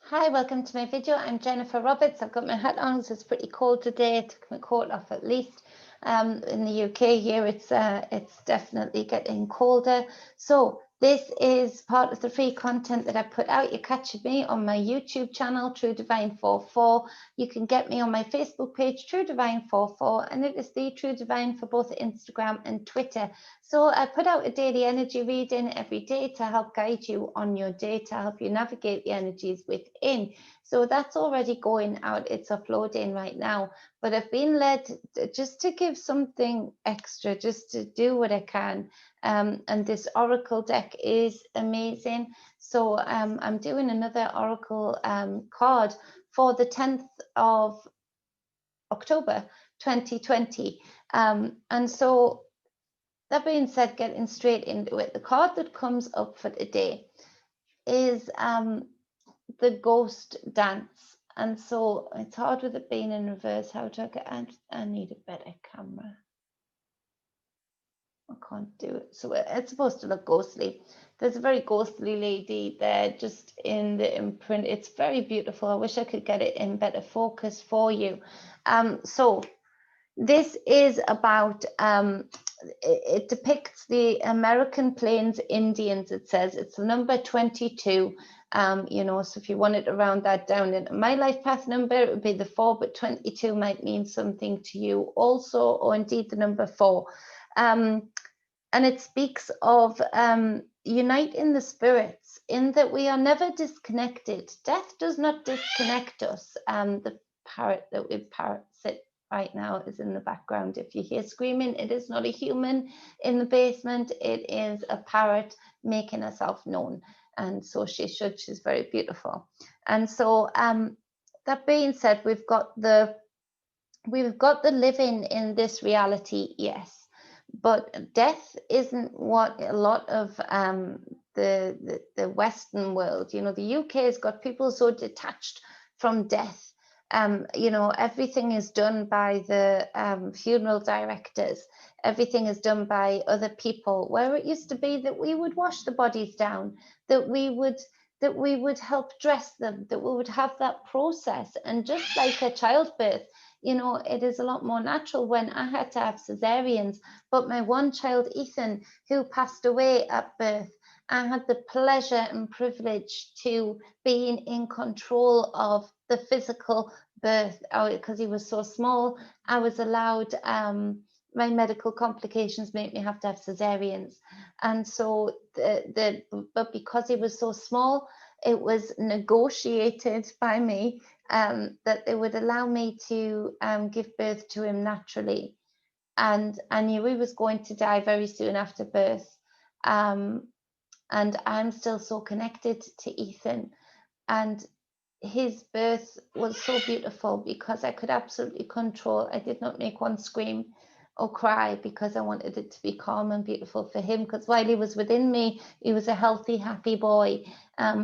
Hi, welcome to my video. I'm Jennifer Roberts. I've got my hat on because it's pretty cold today. I took my coat off at least. In the UK here, it's definitely getting colder. So this is part of the free content that I put out. You're catching me on my YouTube channel, True Divine 44. You can get me on my Facebook page, True Divine 44, and it is the True Divine for both Instagram and Twitter. So I put out a daily energy reading every day to help guide you on your day, to help you navigate the energies within. So that's already going out. It's uploading right now. But I've been led just to give something extra, just to do what I can. And this Oracle deck is amazing. So I'm doing another Oracle card for the 10th of October 2020. And so that being said, getting straight into it, the card that comes up for today is the Ghost Dance. And so it's hard with it being in reverse. How do I get? I need a better camera. I can't do it. So it's supposed to look ghostly. There's a very ghostly lady there just in the imprint. It's very beautiful. I wish I could get it in better focus for you. So this is about, it depicts the American Plains Indians, it says. It's the number 22. You know, so if you wanted to round that down into my life path number, it would be the 4, but 22 might mean something to you also, or indeed the number 4. And it speaks of uniting the spirits, in that we are never disconnected. Death does not disconnect us. The parrot that we sit right now is in the background. If you hear screaming, it is not a human in the basement. It is a parrot making herself known. And so she should. She's very beautiful. And so that being said, we've got the living in this reality, yes. But death isn't what a lot of the Western world, you know, the UK has got people so detached from death. You know, everything is done by the funeral directors. Everything is done by other people, where it used to be that we would wash the bodies down, that we would help dress them, that we would have that process. And just like a childbirth, you know, it is a lot more natural. When I had to have cesareans, but my one child, Ethan, who passed away at birth, I had the pleasure and privilege to being in control of the physical birth. Because he was so small, I was allowed, my medical complications made me have to have cesareans. And so, but because he was so small, it was negotiated by me that they would allow me to give birth to him naturally. And I knew he was going to die very soon after birth. And I'm still so connected to Ethan. And his birth was so beautiful because I could absolutely control. I did not make one scream or cry because I wanted it to be calm and beautiful for him. Because while he was within me, he was a healthy, happy boy,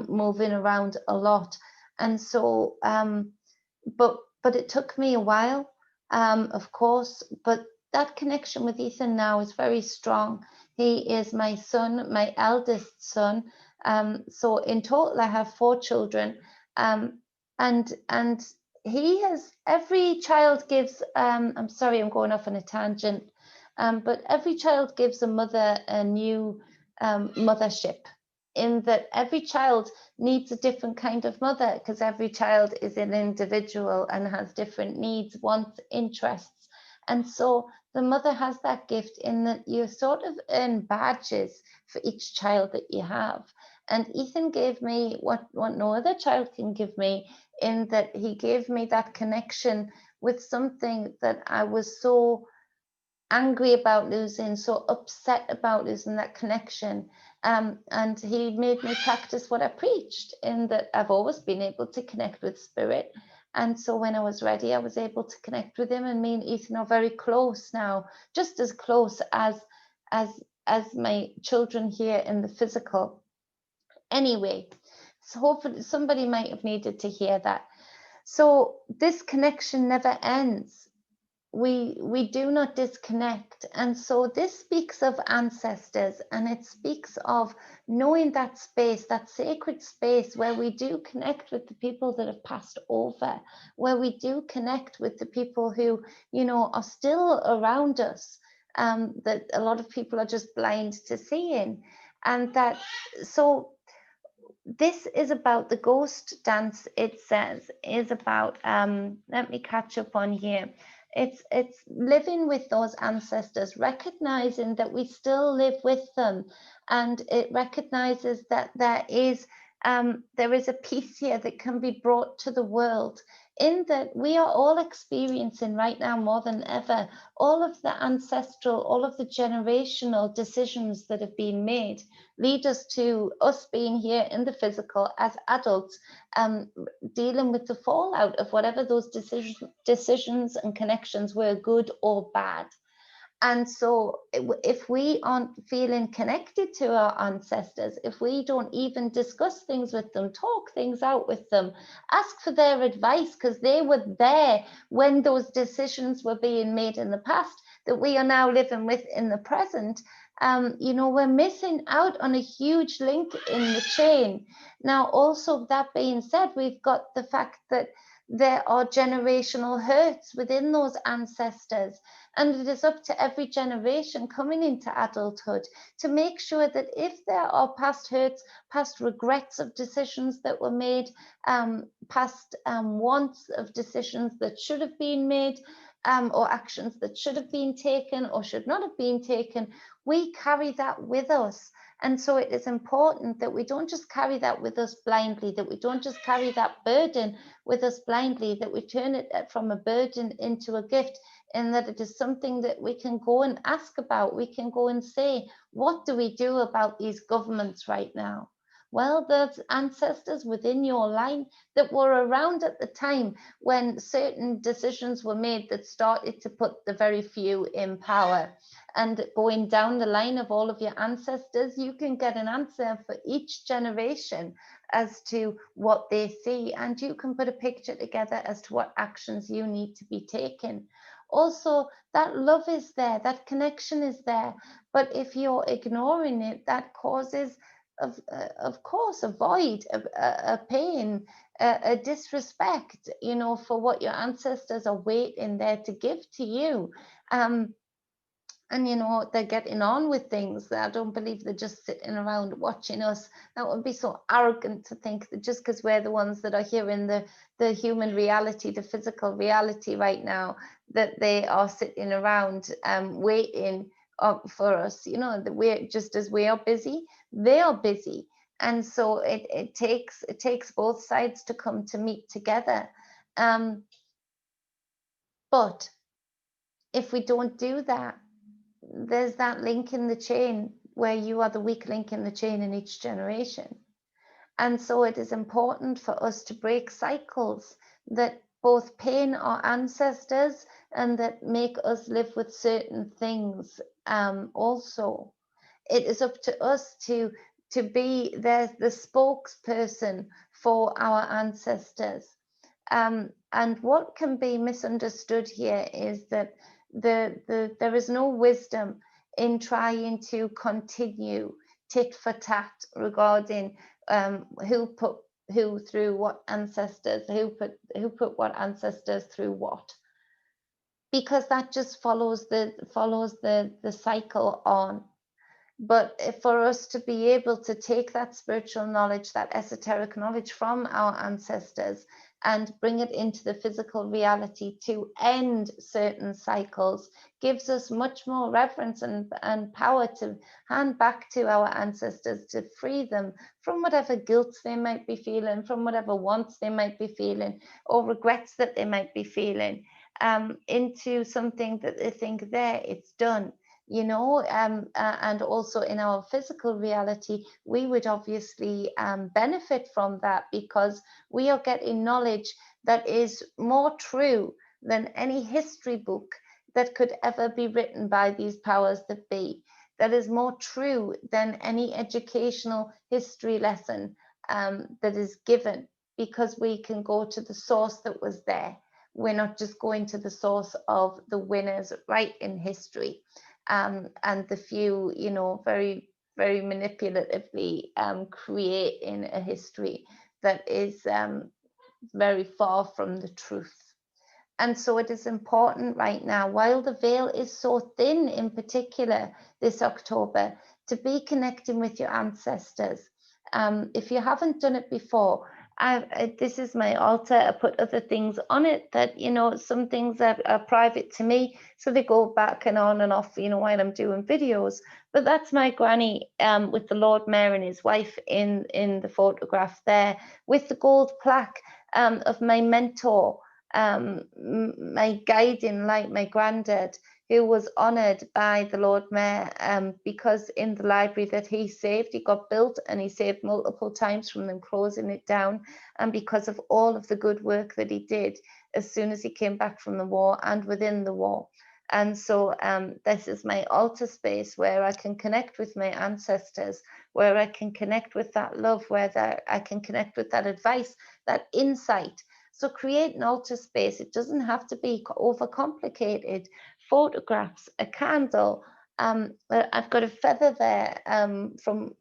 moving around a lot. And so, but it took me a while, of course. But that connection with Ethan now is very strong. He is my son, my eldest son. So in total, I have 4 children. And he has, every child gives, I'm sorry, I'm going off on a tangent, but every child gives a mother a new mothership, in that every child needs a different kind of mother, because every child is an individual and has different needs, wants, interests. And so the mother has that gift, in that you sort of earn badges for each child that you have. And Ethan gave me what no other child can give me, in that he gave me that connection with something that I was so angry about losing, so upset about losing, that connection. And he made me practice what I preached, in that I've always been able to connect with spirit. And so when I was ready, I was able to connect with him. And me and Ethan are very close now, just as close as my children here in the physical. Anyway, so hopefully somebody might have needed to hear that. So this connection never ends. we do not disconnect. And so this speaks of ancestors, and it speaks of knowing that space, that sacred space where we do connect with the people that have passed over, where we do connect with the people who, are still around us, that a lot of people are just blind to seeing. And that, so this is about the ghost dance, it says, is about, let me catch up on here. It's living with those ancestors, recognizing that we still live with them, and it recognizes that there is a peace here that can be brought to the world, in that we are all experiencing right now more than ever all of the ancestral, all of the generational decisions that have been made lead us to us being here in the physical as adults, dealing with the fallout of whatever those decisions and connections were, good or bad. And so if we aren't feeling connected to our ancestors, if we don't even discuss things with them, talk things out with them, ask for their advice, because they were there when those decisions were being made in the past that we are now living with in the present, we're missing out on a huge link in the chain. Now, also, that being said, we've got the fact that there are generational hurts within those ancestors. And it is up to every generation coming into adulthood to make sure that if there are past hurts, past regrets of decisions that were made, past wants of decisions that should have been made, or actions that should have been taken or should not have been taken, we carry that with us. And so it is important that we don't just carry that with us blindly, that we don't just carry that burden with us blindly, that we turn it from a burden into a gift, and that it is something that we can go and ask about. We can go and say, what do we do about these governments right now? Well, there's ancestors within your line that were around at the time when certain decisions were made that started to put the very few in power. And going down the line of all of your ancestors, you can get an answer for each generation as to what they see, and you can put a picture together as to what actions you need to be taken. Also, that love is there, that connection is there, but if you're ignoring it, that causes, of course, a void, a pain, a disrespect, for what your ancestors are waiting there to give to you. And they're getting on with things. I don't believe they're just sitting around watching us. That would be so arrogant to think that just because we're the ones that are here in the human reality, the physical reality right now, that they are sitting around waiting for us. That we're just as we are busy, they are busy. And so it takes both sides to come to meet together. But if we don't do that, there's that link in the chain where you are the weak link in the chain in each generation. And so it is important for us to break cycles that both pain our ancestors and that make us live with certain things. Also, it is up to us to be the spokesperson for our ancestors. And what can be misunderstood here is that there is no wisdom in trying to continue tit for tat regarding who put who through what ancestors, who put what ancestors through what, because that just follows the cycle on. But for us to be able to take that spiritual knowledge, that esoteric knowledge from our ancestors and bring it into the physical reality to end certain cycles gives us much more reverence and power to hand back to our ancestors, to free them from whatever guilt they might be feeling, from whatever wants they might be feeling, or regrets that they might be feeling, into something that they think there, it's done. And also in our physical reality, we would obviously benefit from that, because we are getting knowledge that is more true than any history book that could ever be written by these powers that be. That is more true than any educational history lesson that is given, because we can go to the source that was there. we're not just going to the source of the winners right in history, and the few, you know, very, very manipulatively creating a history that is very far from the truth. And so it is important right now, while the veil is so thin, in particular this October, to be connecting with your ancestors. If you haven't done it before, this is my altar. I put other things on it that, you know, some things are private to me, so they go back and on and off, you know, while I'm doing videos. But that's my granny with the Lord Mayor and his wife in the photograph there, with the gold plaque of my mentor, my guiding light, my granddad, who was honoured by the Lord Mayor because in the library that he saved, he got built and he saved multiple times from them closing it down, and because of all of the good work that he did as soon as he came back from the war and within the war. And so this is my altar space where I can connect with my ancestors, where I can connect with that love, where I can connect with that advice, that insight. So create an altar space. It doesn't have to be overcomplicated. Photographs, a candle. I've got a feather there from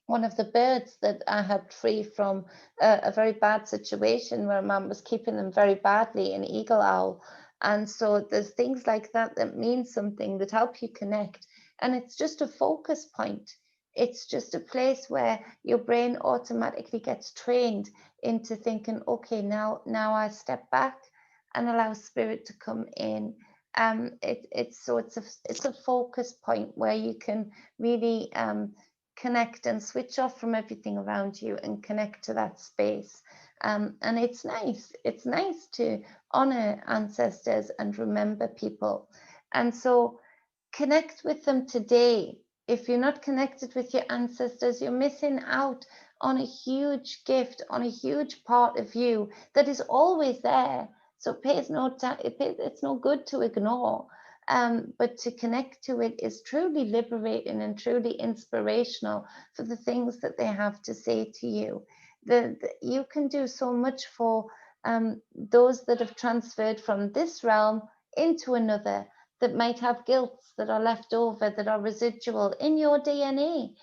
one of the birds that I had free from a very bad situation where Mum was keeping them very badly, an eagle owl. And so there's things like that that mean something, that help you connect. And it's just a focus point. It's just a place where your brain automatically gets trained into thinking, okay, now I step back and allow spirit to come in. It's a focus point where you can really connect and switch off from everything around you and connect to that space. And it's nice to honor ancestors and remember people. And so connect with them today. If you're not connected with your ancestors, you're missing out on a huge gift, on a huge part of you that is always there. So it's no good to ignore. But to connect to it is truly liberating and truly inspirational for the things that they have to say to you. You can do so much for those that have transferred from this realm into another, that might have guilts that are left over, that are residual in your DNA.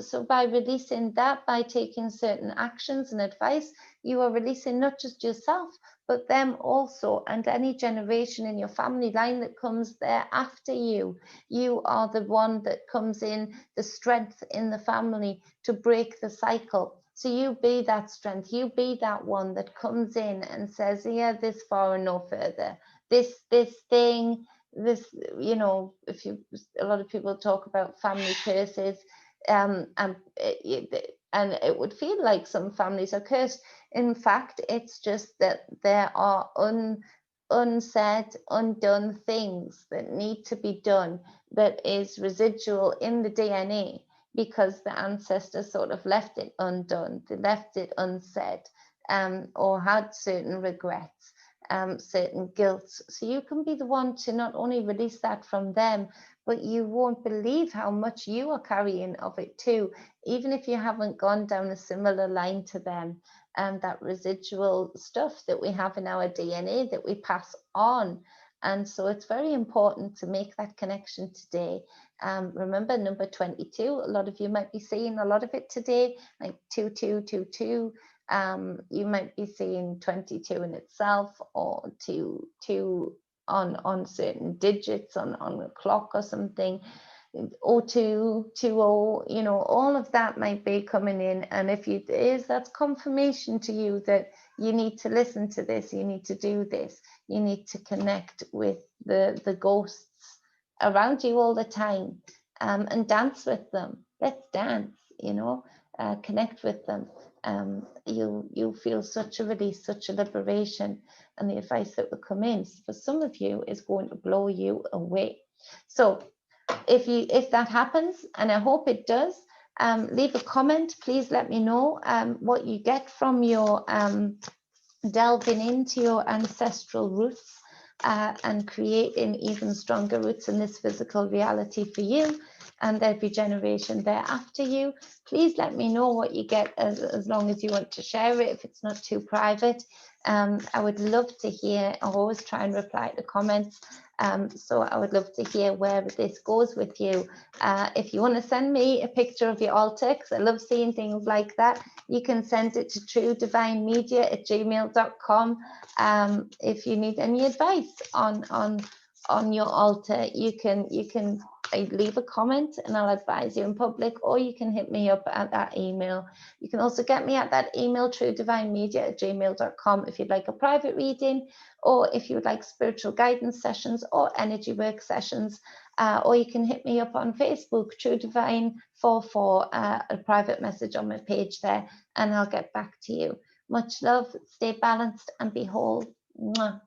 So by releasing that, by taking certain actions and advice, you are releasing not just yourself, but them also, and any generation in your family line that comes there after you. You are the one that comes in, the strength in the family to break the cycle. So you be that strength, you be that one that comes in and says, yeah, this far and no further. This thing, this, you know, a lot of people talk about family curses, and it would feel like some families are cursed. In fact, it's just that there are unsaid, undone things that need to be done, that is residual in the DNA, because the ancestors sort of left it undone, they left it unsaid, or had certain regrets, certain guilt. So you can be the one to not only release that from them, but you won't believe how much you are carrying of it too, even if you haven't gone down a similar line to them. That residual stuff that we have in our DNA that we pass on. And so it's very important to make that connection today. Remember number 22, a lot of you might be seeing a lot of it today, like 2222. You might be seeing 22 in itself, or 2 on certain digits on a clock or something. 02, 20, you know, all of that might be coming in. And if that's confirmation to you that you need to listen to this, you need to do this, you need to connect with the ghosts around you all the time, and dance with them. Let's dance, you know, connect with them. You'll feel such a release, such a liberation, and the advice that will come in for some of you is going to blow you away. So if that happens, and I hope it does, leave a comment. Please let me know what you get from your delving into your ancestral roots, and creating even stronger roots in this physical reality for you. and there'll be generation there after you. Please let me know what you get, as long as you want to share it, if it's not too private. I would love to hear. I always try and reply to comments. So I would love to hear where this goes with you. If you want to send me a picture of your altar, because I love seeing things like that, you can send it to truedivinemedia@gmail.com. If you need any advice on your altar, you can leave a comment and I'll advise you in public, or you can hit me up at that email. You can also get me at that email, truedivinemedia@gmail.com, if you'd like a private reading, or if you would like spiritual guidance sessions or energy work sessions, or you can hit me up on Facebook, True Divine 44, a private message on my page there, and I'll get back to you. Much love, stay balanced and be whole. Mwah.